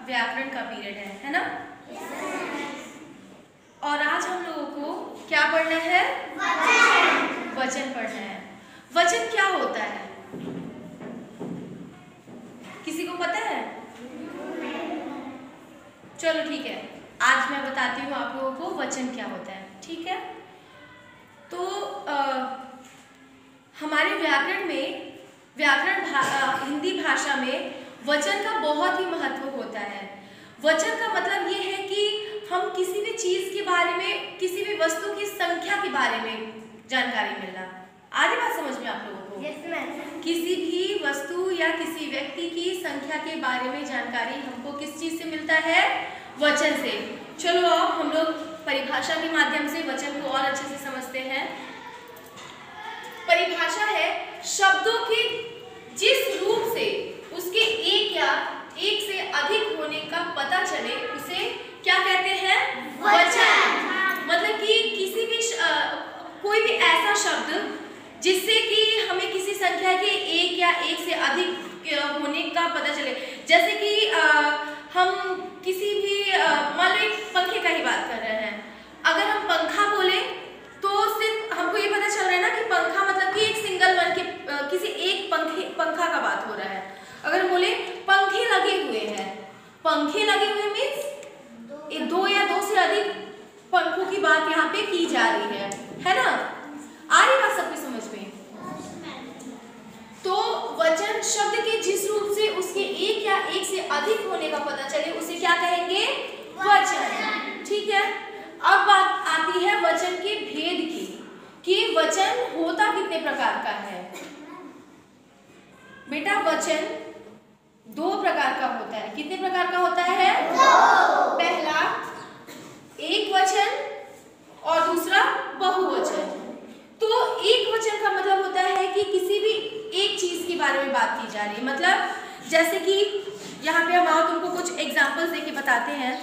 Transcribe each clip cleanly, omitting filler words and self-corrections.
व्याकरण का पीरियड है ना? और आज हम लोगों को क्या पढ़ना है? वचन पढ़ना है। वचन क्या होता है? किसी को पता है? चलो ठीक है, आज मैं बताती हूँ आप लोगों को वचन क्या होता है। ठीक है, तो हमारे व्याकरण में हिंदी भाषा में वचन का बहुत ही महत्व होता है। वचन का मतलब ये है कि हम किसी भी चीज के बारे में, किसी भी वस्तु की संख्या के बारे में जानकारी मिलना। आ रही बात समझ में आप लोगों को? Yes, ma'am। किसी भी वस्तु या किसी व्यक्ति की संख्या के बारे में जानकारी हमको किस चीज से मिलता है? वचन से। चलो अब हम लोग परिभाषा के माध्यम से वचन को और अच्छे से समझते हैं। परिभाषा है शब्दों के जिस रूप से उसके एक या एक से अधिक होने का पता चले उसे क्या कहते हैं? वचन। मतलब कि किसी भी कोई भी ऐसा शब्द जिससे कि हमें किसी संख्या के एक या एक से अधिक होने का पता चले। जैसे कि हम किसी भी मान लो एक पंखे का ही बात कर रहे हैं, अगर हम पंखा बोले तो सिर्फ हमको ये पता चल रहा है ना कि पंखा मतलब कि एक सिंगल वन के किसी एक पंखा का बात हो रहा है। अगर हम बोले पंखे लगे हुए हैं, पंखे लगे हुए मीन्स दो या दो से अधिक पंखों की बात यहाँ पे की जा रही है ना? आ रही बात सबकी समझ में? तो वचन शब्द के जिस रूप से उसके एक या एक से अधिक होने का पता चले उसे क्या कहेंगे? वचन। ठीक है, अब बात आती है वचन के भेद की कि वचन होता कितने प्रकार का है। बेटा वचन दो प्रकार का होता है। कितने प्रकार का होता है? पहला एक वचन और दूसरा बहुवचन। तो एक वचन का मतलब होता है कि किसी भी एक चीज के बारे में बात की जा रही है। मतलब जैसे कि यहाँ पे हम आओ तुमको कुछ एग्जांपल्स देके बताते हैं।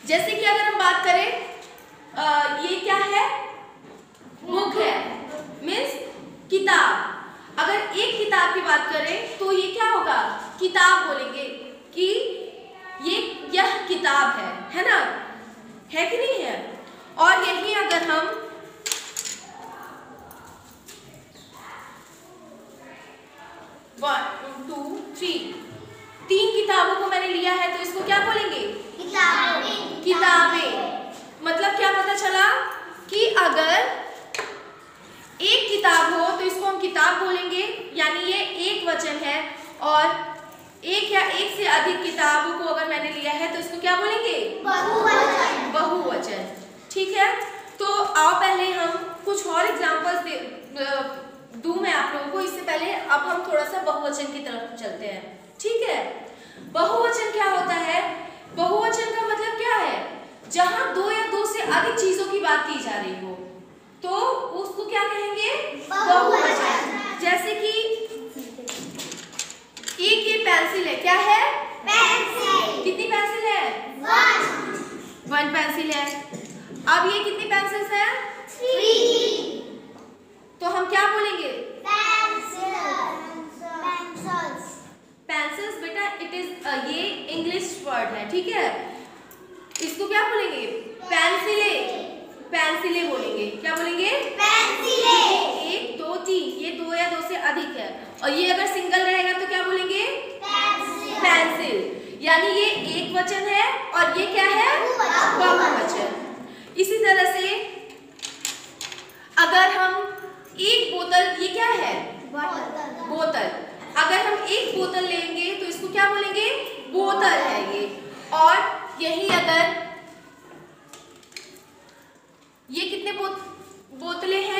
जैसे कि अगर हम बात करें ये क्या है? बुक है, मीन्स किताब। अगर एक किताब की बात करें तो ये क्या होगा? किताब बोलेंगे कि यह किताब है ना? है कि नहीं है? और यही अगर हम 1 2 3 तीन किताबों को मैंने लिया है तो इसको क्या बोलेंगे? किताबें। मतलब क्या पता चला कि अगर एक किताब हो तो इसको हम किताब बोलेंगे, यानी ये एक वचन है। और एक या एक से अधिक किताबों को अगर मैंने लिया है तो इसको क्या बोलेंगे? बहुवचन। ठीक है, तो आओ पहले हम कुछ और एग्जांपल्स दूं मैं आप लोगों को। इससे पहले अब हम थोड़ा सा बहुवचन की तरफ चलते हैं। ठीक है, बहुवचन क्या होता है? बहुवचन का मतलब क्या है? जहां दो या दो से अधिक चीजों की बात की जा रही हो तो उसको क्या कहेंगे? बहुवचन। जैसे कि एक ये पेंसिल है, क्या है? पेंसिल। कितनी पेंसिल है? 1 पेंसिल है। अब ये कितनी पेंसिल्स हैं? 3। तो हम क्या बोलेंगे? पेंसिल्स बेटा इट इज ये इंग्लिश वर्ड है। ठीक है, इसको क्या बोलेंगे? पेंसिले बोलेंगे। क्या बोलेंगे? पेंसिले। 1 2 3 ये दो या दो से अधिक है और ये अगर सिंगल रहेगा तो क्या बोलेंगे? पेंसिल। यानी ये एक वचन है और ये क्या है? बहुवचन। इसी तरह से अगर हम एक बोतल, ये क्या है? बोतल। अगर हम एक बोतल लेंगे तो इसको क्या बोलेंगे? बोतल है ये। और यही अगर ये कितने बोतलें हैं?